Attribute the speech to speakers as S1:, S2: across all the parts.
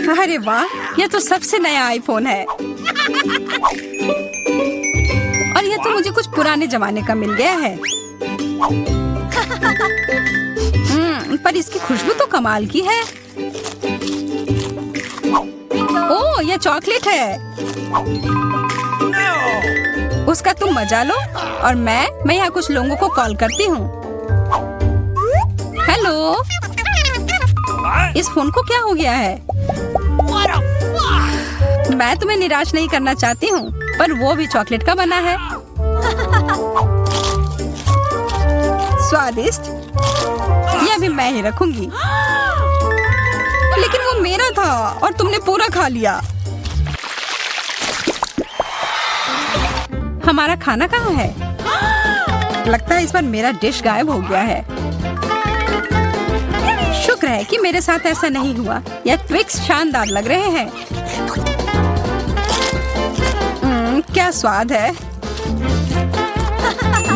S1: अरे वाह, यह तो सबसे नया आईफोन है। और यह तो मुझे कुछ पुराने जमाने का मिल गया है। पर इसकी खुशबू तो कमाल की है। ओह, यह चॉकलेट है। उसका तुम मजा लो और मैं यहाँ कुछ लोगों को कॉल करती हूँ। हेलो, इस फोन को क्या हो गया है? मैं तुम्हें निराश नहीं करना चाहती हूँ, पर वो भी चॉकलेट का बना है। स्वादिष्ट। यह भी मैं ही रखूंगी। लेकिन वो मेरा था और तुमने पूरा खा लिया। हमारा खाना कहाँ है? लगता है इस बार मेरा डिश गायब हो गया है। शुक्र है कि मेरे साथ ऐसा नहीं हुआ। यह ट्विक्स शानदार लग रहे हैं। क्या स्वाद है।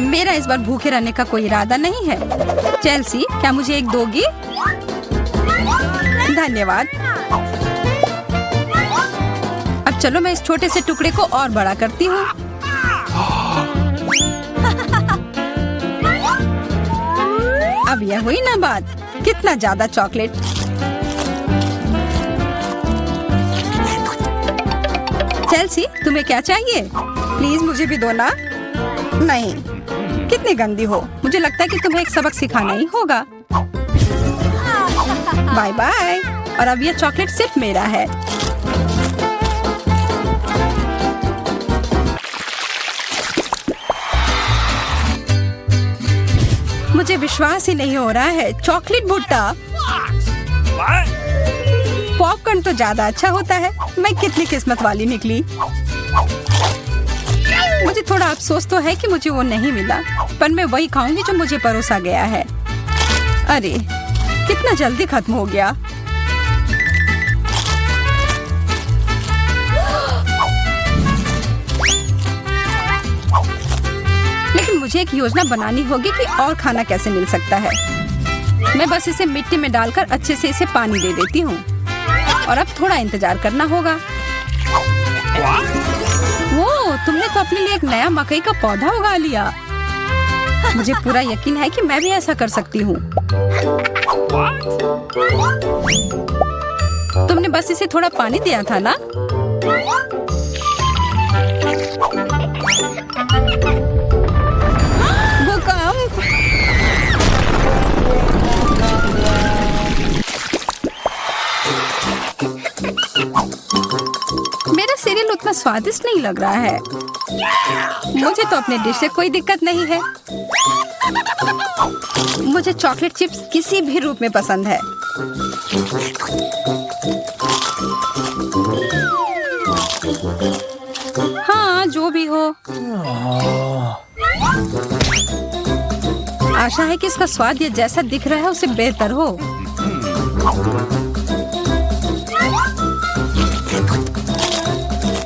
S1: मेरा इस बार भूखे रहने का कोई इरादा नहीं है। चेल्सी, क्या मुझे एक दोगी? धन्यवाद। अब चलो मैं इस छोटे से टुकड़े को और बड़ा करती हूँ। अब यह हुई ना बात। कितना ज्यादा चॉकलेट। चेल्सी, तुम्हें क्या चाहिए? प्लीज मुझे भी दो ना। नहीं, कितनी गंदी हो। मुझे लगता है कि तुम्हें एक सबक सिखाना ही होगा। Bye bye. और अब यह चॉकलेट सिर्फ मेरा है। मुझे विश्वास ही नहीं हो रहा है। चॉकलेट भुट्टा। पॉपकॉर्न तो ज्यादा अच्छा होता है। मैं कितनी किस्मत वाली निकली। मुझे थोड़ा अफसोस तो है कि मुझे वो नहीं मिला, पर मैं वही खाऊंगी जो मुझे परोसा गया है। अरे, कितना जल्दी खत्म हो गया। लेकिन मुझे एक योजना बनानी होगी कि और खाना कैसे मिल सकता है। मैं बस इसे मिट्टी में डालकर अच्छे से इसे पानी दे देती हूँ। और अब थोड़ा इंतजार करना होगा। वो, तुमने तो अपने लिए एक नया मकई का पौधा उगा लिया। मुझे पूरा यकीन है कि मैं भी ऐसा कर सकती हूँ। तुमने बस इसे थोड़ा पानी दिया था ना? भूकंप। मेरा सीरियल उतना स्वादिष्ट नहीं लग रहा है। मुझे तो अपने डिश से कोई दिक्कत नहीं है। मुझे चॉकलेट चिप्स किसी भी रूप में पसंद है। हाँ, जो भी हो। आशा है कि इसका स्वाद ये जैसा दिख रहा है उससे बेहतर हो।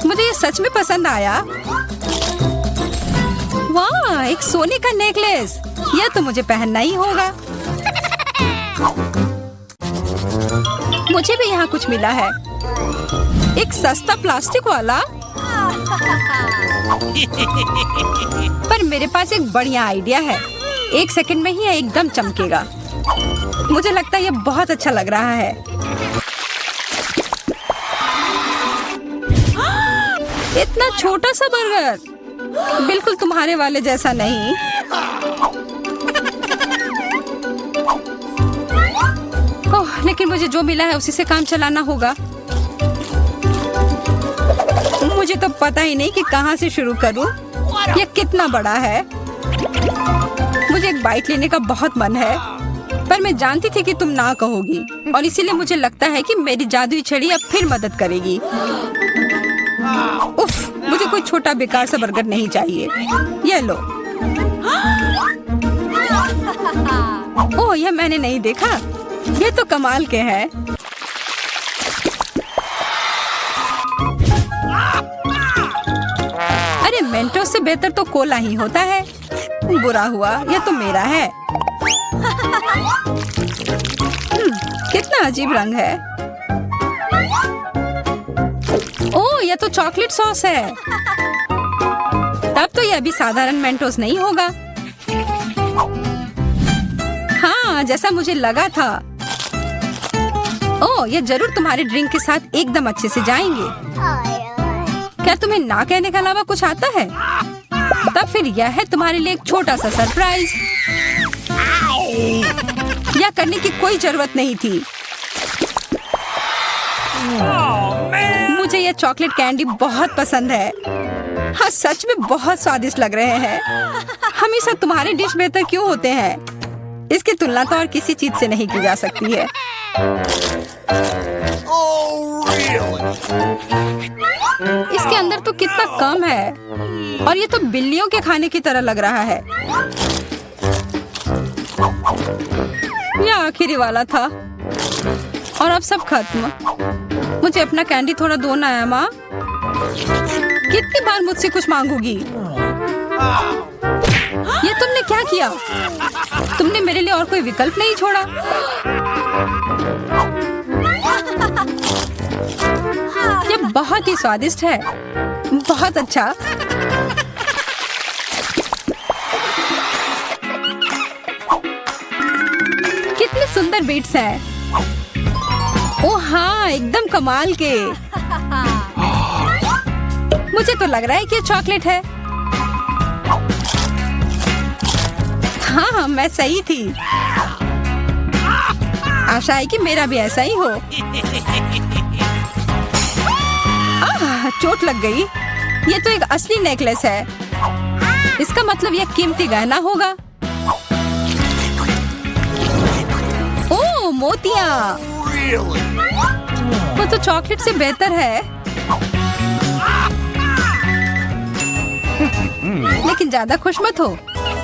S1: मुझे ये सच में पसंद आया। वाह, एक सोने का नेकलेस। यह तो मुझे पहनना ही होगा। मुझे भी यहाँ कुछ मिला है। एक सस्ता प्लास्टिक वाला। पर मेरे पास एक बढ़िया आइडिया है। 1 सेकंड में ही यह एकदम चमकेगा। मुझे लगता है यह बहुत अच्छा लग रहा है। इतना छोटा सा बर्गर, बिल्कुल तुम्हारे वाले जैसा नहीं। ओह, लेकिन मुझे जो मिला है उसी से काम चलाना होगा। मुझे तो पता ही नहीं कि कहाँ से शुरू करूं। यह कितना बड़ा है। मुझे एक बाइट लेने का बहुत मन है, पर मैं जानती थी कि तुम ना कहोगी, और इसीलिए मुझे लगता है कि मेरी जादुई छड़ी अब फिर मदद करेगी। उफ, मुझे कोई छोटा बेकार सा बर्गर नहीं चाहिए। ये लो। ओह, यह मैंने नहीं देखा। ये तो कमाल के हैं। अरे, मेंटोस से बेहतर तो कोला ही होता है। बुरा हुआ, यह तो मेरा है। कितना अजीब रंग है। ओह, यह तो चॉकलेट सॉस है। तब तो यह अभी साधारण मेंटोस नहीं होगा। हाँ, जैसा मुझे लगा था। ओह, ये जरूर तुम्हारे ड्रिंक के साथ एकदम अच्छे से जाएंगे। क्या तुम्हें ना कहने के अलावा कुछ आता है? तब फिर यह है तुम्हारे लिए एक छोटा सा सरप्राइज। यह करने की कोई जरूरत नहीं थी। मुझे यह चॉकलेट कैंडी बहुत पसंद है। हाँ, सच में बहुत स्वादिष्ट लग रहे हैं। हमेशा तुम्हारे डिश बेहतर क्यों होते हैं? इसकी तुलना तो और किसी चीज से नहीं की जा सकती है। इसके अंदर तो कितना कम है, और ये तो बिल्लियों के खाने की तरह लग रहा है। यह आखिरी वाला था, और अब सब खत्म। मुझे अपना कैंडी थोड़ा दो ना है माँ। कितनी बार मुझसे कुछ मांगोगी? ये तुमने क्या किया? तुमने मेरे लिए और कोई विकल्प नहीं छोड़ा। ये बहुत ही स्वादिष्ट है। बहुत अच्छा। कितने सुंदर बीट्स हैं। ओह हाँ, एकदम कमाल के। मुझे तो लग रहा है कि ये चॉकलेट है। हाँ, मैं सही थी। आशा है कि मेरा भी ऐसा ही हो। चोट लग गई। ये तो एक असली नेकलेस है। इसका मतलब यह कीमती गहना होगा। ओह, मोतियाँ। वो तो चॉकलेट से बेहतर है। लेकिन ज्यादा खुश मत हो।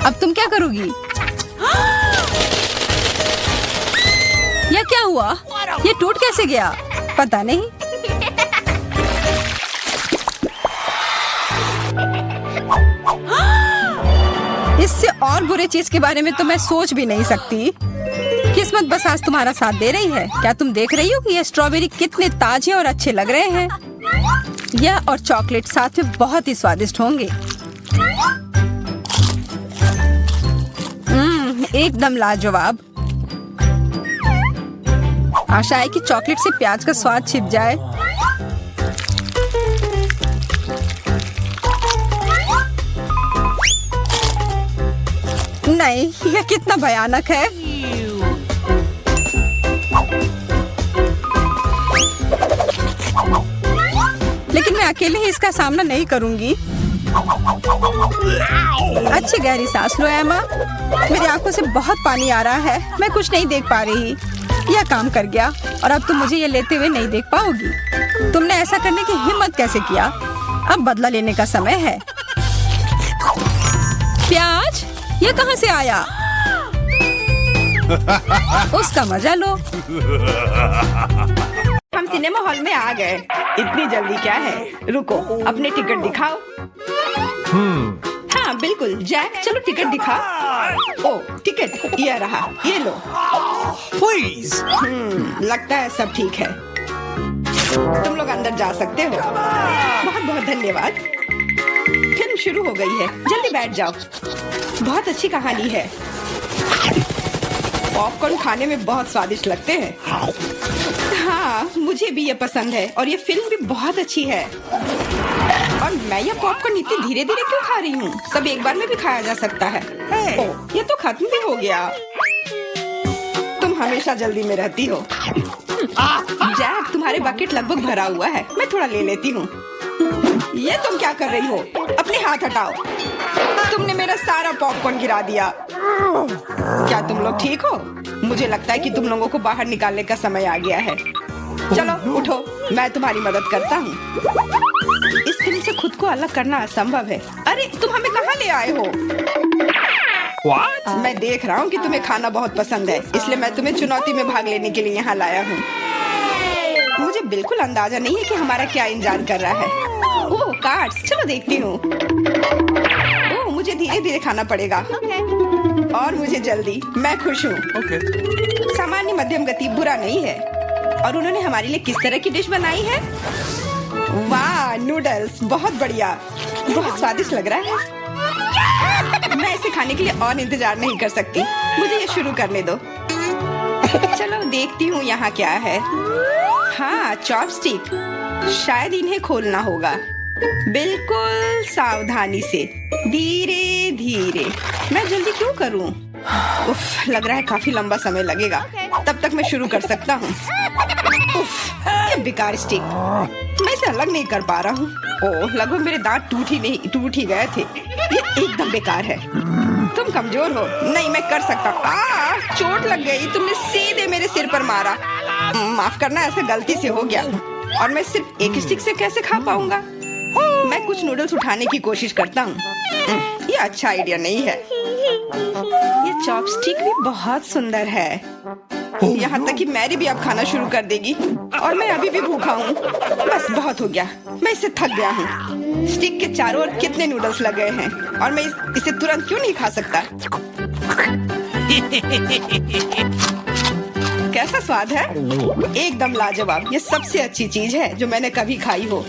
S1: अब तुम क्या करोगी? यह क्या हुआ? ये टूट कैसे गया? पता नहीं। इससे और बुरे चीज के बारे में तो मैं सोच भी नहीं सकती। किस्मत बस आज तुम्हारा साथ दे रही है। क्या तुम देख रही हो कि ये स्ट्रॉबेरी कितने ताजे और अच्छे लग रहे हैं? यह और चॉकलेट साथ में बहुत ही स्वादिष्ट होंगे। एकदम लाजवाब। आशा है कि चॉकलेट से प्याज का स्वाद छिप जाए। नहीं, यह कितना भयानक है। लेकिन मैं अकेले ही इसका सामना नहीं करूंगी। अच्छी गहरी सांस लो एमा। मेरी आंखों से बहुत पानी आ रहा है। मैं कुछ नहीं देख पा रही। यह काम कर गया, और अब तुम मुझे ये लेते हुए नहीं देख पाओगी। तुमने ऐसा करने की हिम्मत कैसे किया? अब बदला लेने का समय है। प्याज, ये कहाँ से आया? उसका मजा लो। हम सिनेमा हॉल में आ गए। इतनी जल्दी क्या है? रुको, अपने टिकट दिखाओ। हाँ बिल्कुल जैक, चलो टिकट दिखा। ओ टिकट, ये रहा, ये लो।
S2: Please.
S1: लगता है सब ठीक है। तुम लोग अंदर जा सकते हो। बहुत बहुत धन्यवाद। फिल्म शुरू हो गई है, जल्दी बैठ जाओ। बहुत अच्छी कहानी है। पॉपकॉर्न खाने में बहुत स्वादिष्ट लगते हैं। हाँ, मुझे भी ये पसंद है, और ये फिल्म भी बहुत अच्छी है। और मैं ये पॉपकॉर्न इतनी धीरे धीरे क्यों खा रही हूँ? सब एक बार में भी खाया जा सकता है। ओह, ये तो खत्म भी हो गया। तुम हमेशा जल्दी में रहती हो। जैक, तुम्हारे बकेट लगभग भरा हुआ है। मैं थोड़ा ले लेती हूँ। ये तुम क्या कर रही हो? अपने हाथ हटाओ। तुमने मेरा सारा पॉपकॉर्न गिरा दिया। क्या तुम लोग ठीक हो? मुझे लगता है कि तुम लोगों को बाहर निकालने का समय आ गया है। चलो उठो, मैं तुम्हारी मदद करता हूँ। इस फिल्म से खुद को अलग करना असंभव है। अरे तुम हमें कहाँ ले आए हो?
S2: What?
S1: मैं देख रहा हूँ कि तुम्हें खाना बहुत पसंद है, इसलिए मैं तुम्हें चुनौती में भाग लेने के लिए यहाँ लाया हूँ। मुझे बिल्कुल अंदाजा नहीं है कि हमारा क्या इंतजार कर रहा है। ओह कार्ड्स, चलो देखती हूँ। ओह, मुझे धीरे धीरे खाना पड़ेगा। और मुझे जल्दी। मैं खुश हूँ।
S2: Okay.
S1: सामान्य मध्यम गति बुरा नहीं है। और उन्होंने हमारे लिए किस तरह की डिश बनाई है? वाह, नूडल्स बहुत बढ़िया, बहुत स्वादिष्ट लग रहा है। मैं इसे खाने के लिए और इंतजार नहीं कर सकती। मुझे ये शुरू करने दो। चलो देखती हूँ यहाँ क्या है। हाँ, चॉपस्टिक। शायद इन्हें खोलना होगा। बिल्कुल सावधानी से, धीरे धीरे। मैं जल्दी क्यों करूँ? उफ, लग रहा है काफी लंबा समय लगेगा। तब तक मैं शुरू कर सकता हूँ। उफ, ये बेकार स्टिक। मैं इसे अलग नहीं कर पा रहा हूँ। ओह, लगभग मेरे दांत टूट ही गए थे। ये एकदम बेकार है। तुम कमजोर हो। नहीं, मैं कर सकता हूँ। चोट लग गई। तुमने सीधे मेरे सिर पर मारा। माफ करना, ऐसे गलती से हो गया। और मैं सिर्फ एक स्टिक से कैसे खा पाऊंगा? मैं कुछ नूडल्स उठाने की कोशिश करता हूँ। ये अच्छा आइडिया नहीं है। ये चॉपस्टिक भी बहुत सुंदर है। यहाँ तक कि मैरी भी अब खाना शुरू कर देगी। और मैं अभी भी भूखा हूँ। बस बहुत हो गया। मैं इससे थक गया हूँ। स्टिक के चारों ओर कितने नूडल्स लगे हैं और मैं इसे तुरंत क्यों नहीं खा सकता? कैसा स्वाद है? एकदम लाजवाब। ये सबसे अच्छी चीज है जो मैंने कभी खाई हो।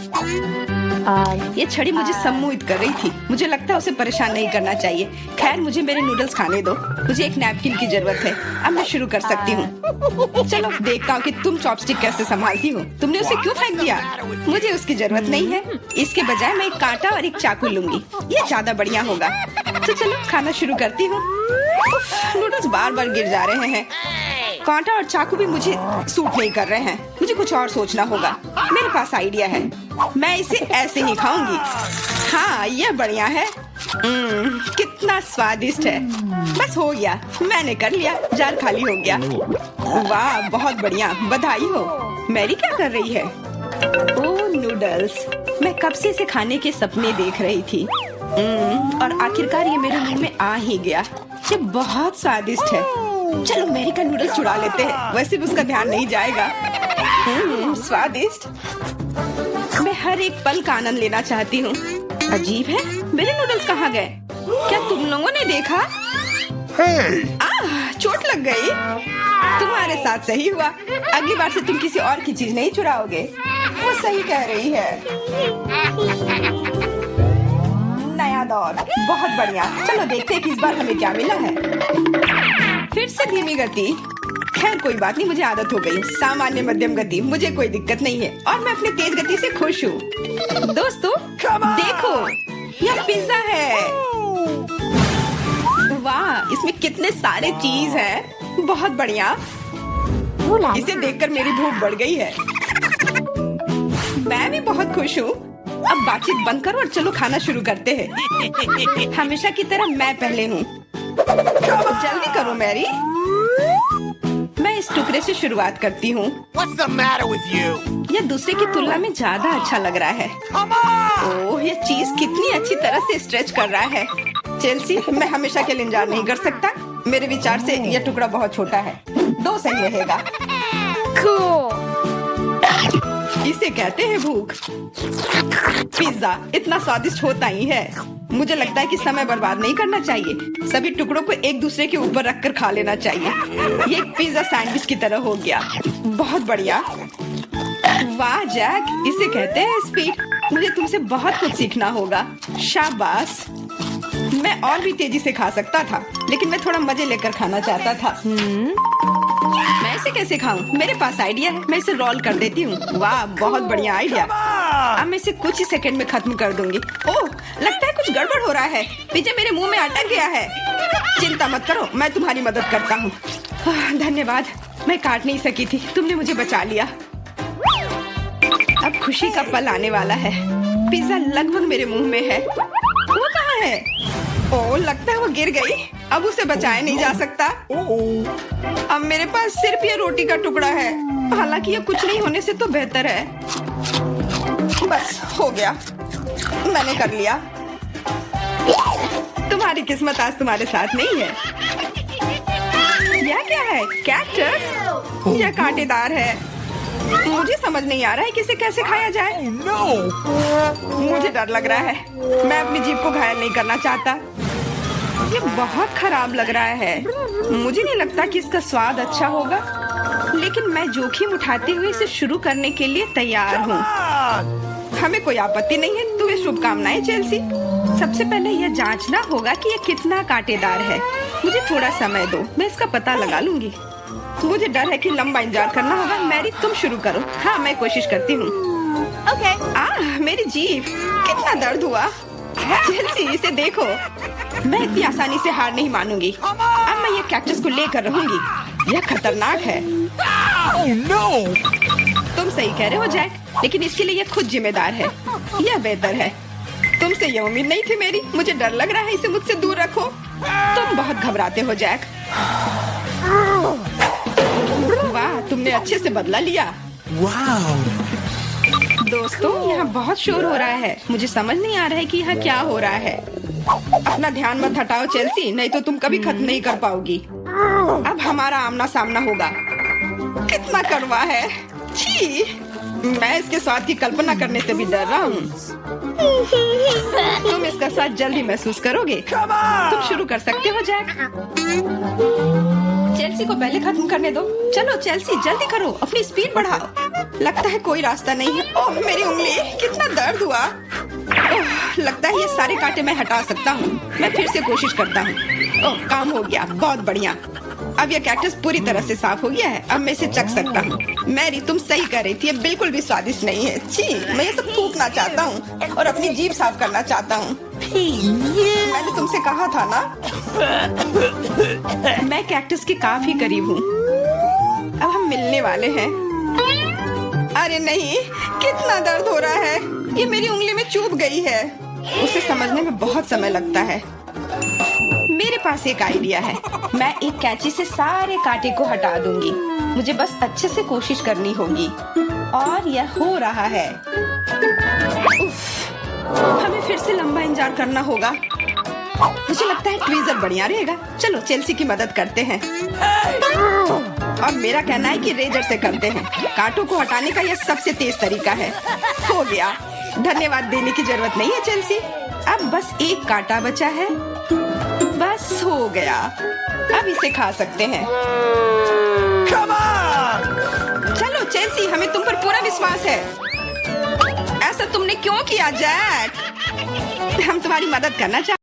S1: ये छड़ी मुझे सम्मोहित कर रही थी। मुझे लगता है उसे परेशान नहीं करना चाहिए। खैर, मुझे मेरे नूडल्स खाने दो। मुझे एक नैपकिन की जरूरत है। अब मैं शुरू कर सकती हूँ। चलो देखता हूँ कि तुम चॉपस्टिक कैसे संभालती हो। तुमने उसे क्यों फेंक दिया? मुझे उसकी जरूरत नहीं है। इसके बजाय मैं एक कांटा और एक चाकू लूंगी। ये ज्यादा बढ़िया होगा। तो चलो खाना शुरू करती हूँ। नूडल्स बार बार गिर जा रहे हैं। कांटा और चाकू भी मुझे सूट नहीं कर रहे हैं। मुझे कुछ और सोचना होगा। मेरे पास आइडिया है। मैं इसे ऐसे ही खाऊंगी। हाँ, यह बढ़िया है। कितना स्वादिष्ट है। बस हो गया, मैंने कर लिया। जार खाली हो गया। वाह, बहुत बढ़िया, बधाई हो। मैरी क्या कर रही है? ओह, नूडल्स। मैं कब से इसे खाने के सपने देख रही थी। और आखिरकार ये मेरे मुंह में आ ही गया। ये बहुत स्वादिष्ट है। चलो मैरी का नूडल्स चुरा लेते हैं। वैसे भी उसका ध्यान नहीं जाएगा। स्वादिष्ट। मैं हर एक पल का आनंद लेना चाहती हूँ। अजीब है, मेरे नूडल्स कहाँ गए? क्या तुम लोगों ने देखा? चोट लग गई। तुम्हारे साथ सही हुआ। अगली बार से तुम किसी और की चीज नहीं चुराओगे। वो सही कह रही है। नया दौर, बहुत बढ़िया। चलो देखते हैं कि इस बार हमें क्या मिला है। फिर से धीमी गति। खैर कोई बात नहीं, मुझे आदत हो गई। सामान्य मध्यम गति, मुझे कोई दिक्कत नहीं है। और मैं अपनी तेज गति से खुश हूँ। दोस्तों देखो, यह पिज्जा है। वाह, इसमें कितने सारे चीज हैं। बहुत बढ़िया। इसे देखकर मेरी भूख बढ़ गई है। मैं भी बहुत खुश हूँ। अब बातचीत बंद करो और चलो खाना शुरू करते हैं। हमेशा की तरह मैं पहले हूँ। जल्दी करो मैरी। मैं इस टुकड़े से शुरुआत करती हूँ।
S2: What's the matter with you?
S1: यह दूसरे की तुलना में ज्यादा अच्छा लग रहा है। ओह, यह चीज कितनी अच्छी तरह से स्ट्रेच कर रहा है। चेल्सी, मैं हमेशा के लिए इंतजार नहीं कर सकता। मेरे विचार से यह टुकड़ा बहुत छोटा है। 2 सही रहेगा। इसे कहते हैं भूख। पिज्जा इतना स्वादिष्ट होता ही है। मुझे लगता है कि समय बर्बाद नहीं करना चाहिए। सभी टुकड़ों को एक दूसरे के ऊपर रखकर खा लेना चाहिए। ये एक पिज्जा सैंडविच की तरह हो गया। बहुत बढ़िया। वाह जैक, इसे कहते हैं स्पीड। मुझे तुमसे बहुत कुछ सीखना होगा। शाबाश। मैं और भी तेजी से खा सकता था, लेकिन मैं थोड़ा मजे लेकर खाना चाहता था। मैं इसे कैसे खाऊं? मेरे पास आइडिया है। मैं इसे रोल कर देती हूँ। वाह, बहुत बढ़िया आइडिया। अब मैं इसे कुछ ही सेकंड में खत्म कर दूंगी। ओह, लगता है कुछ गड़बड़ हो रहा है। पिज्जा मेरे मुंह में अटक गया है। चिंता मत करो, मैं तुम्हारी मदद करता हूँ। धन्यवाद। मैं काट नहीं सकी थी, तुमने मुझे बचा लिया। अब खुशी का पल आने वाला है। पिज्जा लगभग मेरे मुंह में है। वो कहाँ है? ओह, लगता है वो गिर गई। अब उसे बचाया नहीं जा सकता। अब मेरे पास सिर्फ ये रोटी का टुकड़ा है। हालांकि ये कुछ नहीं होने से तो बेहतर है। बस हो गया, मैंने कर लिया। तुम्हारी किस्मत आज तुम्हारे साथ नहीं है। यह क्या है? कैक्टस? यह कांटेदार है। मुझे समझ नहीं आ रहा है कि इसे कैसे खाया जाए। मुझे डर लग रहा है। मैं अपनी जीभ को घायल नहीं करना चाहता। ये बहुत खराब लग रहा है। मुझे नहीं लगता कि इसका स्वाद अच्छा होगा, लेकिन मैं जोखिम उठाते हुए इसे शुरू करने के लिए तैयार हूँ। हमें कोई आपत्ति नहीं है। तुम्हें शुभकामनाएं चेल्सी। सबसे पहले यह जांचना होगा कि यह कितना कांटेदार है। मुझे थोड़ा समय दो, मैं इसका पता लगा लूंगी। मुझे डर है कि लंबा इंतजार करना होगा। मैरी तुम शुरू करो। हाँ, मैं कोशिश करती हूँ। ओके। मेरी जीभ, कितना दर्द हुआ। चेल्सी, इसे देखो। मैं इतनी आसानी से हार नहीं मानूंगी। अब मैं ये कैक्टस को लेकर रहूंगी। यह खतरनाक है।
S2: Oh no!
S1: तुम सही कह रहे हो जैक, लेकिन इसके लिए यह खुद जिम्मेदार है। यह बेहतर है। तुमसे यह उम्मीद नहीं थी मेरी। मुझे डर लग रहा है, इसे मुझसे दूर रखो। तुम बहुत घबराते हो जैक। वाह, तुमने अच्छे से बदला लिया।
S2: Wow!
S1: दोस्तों, यहाँ बहुत शोर हो रहा है। मुझे समझ नहीं आ रहा है कि यहाँ क्या हो रहा है। अपना ध्यान मत हटाओ चेल्सी, नहीं तो तुम कभी खत्म नहीं कर पाओगी। अब हमारा आमना सामना होगा। कितना कड़वा है। छी, मैं इसके स्वाद की कल्पना करने से भी डर रहा हूँ। तुम इसका स्वाद जल्दी महसूस करोगे। तुम शुरू कर सकते हो जैक। चेल्सी को पहले खत्म करने दो। चलो चेल्सी, जल्दी करो, अपनी स्पीड बढ़ाओ। लगता है कोई रास्ता नहीं है। ओह मेरी उंगली, कितना दर्द हुआ। ओह, लगता है ये सारे कांटे मैं हटा सकता हूँ। मैं फिर से कोशिश करता हूँ। ओह, काम हो गया, बहुत बढ़िया। अब यह कैक्टस पूरी तरह से साफ हो गया है। अब मैं इसे चख सकता हूँ। मैरी, तुम सही कर रही थी, ये बिल्कुल भी स्वादिष्ट नहीं है। छी, मैं ये सब थूकना चाहता हूँ और अपनी जीभ साफ करना चाहता हूँ। मैंने तुमसे कहा था ना। मैं कैक्टस के काफी करीब हूँ। अब हम मिलने वाले हैं। अरे नहीं, कितना दर्द हो रहा है। ये मेरी उंगली में चुभ गई है। उसे समझने में बहुत समय लगता है। मेरे पास एक आइडिया है। मैं एक कैंची से सारे कांटे को हटा दूंगी। मुझे बस अच्छे से कोशिश करनी होगी। और यह हो रहा है। उफ, हमें फिर से लंबा इंतजार करना होगा। मुझे लगता है ट्वीजर बढ़िया रहेगा। चलो चेल्सी की मदद करते हैं। अब मेरा कहना है कि रेजर से करते हैं। कांटों को हटाने का यह सबसे तेज तरीका है। हो गया। धन्यवाद देने की जरूरत नहीं है चेल्सी। अब बस एक कांटा बचा है। बस हो गया। अब इसे खा सकते हैं।
S2: Come on!
S1: चलो चेल्सी, हमें तुम पर पूरा विश्वास है। ऐसा तुमने क्यों किया जैक? हम तुम्हारी मदद करना चाहते हैं।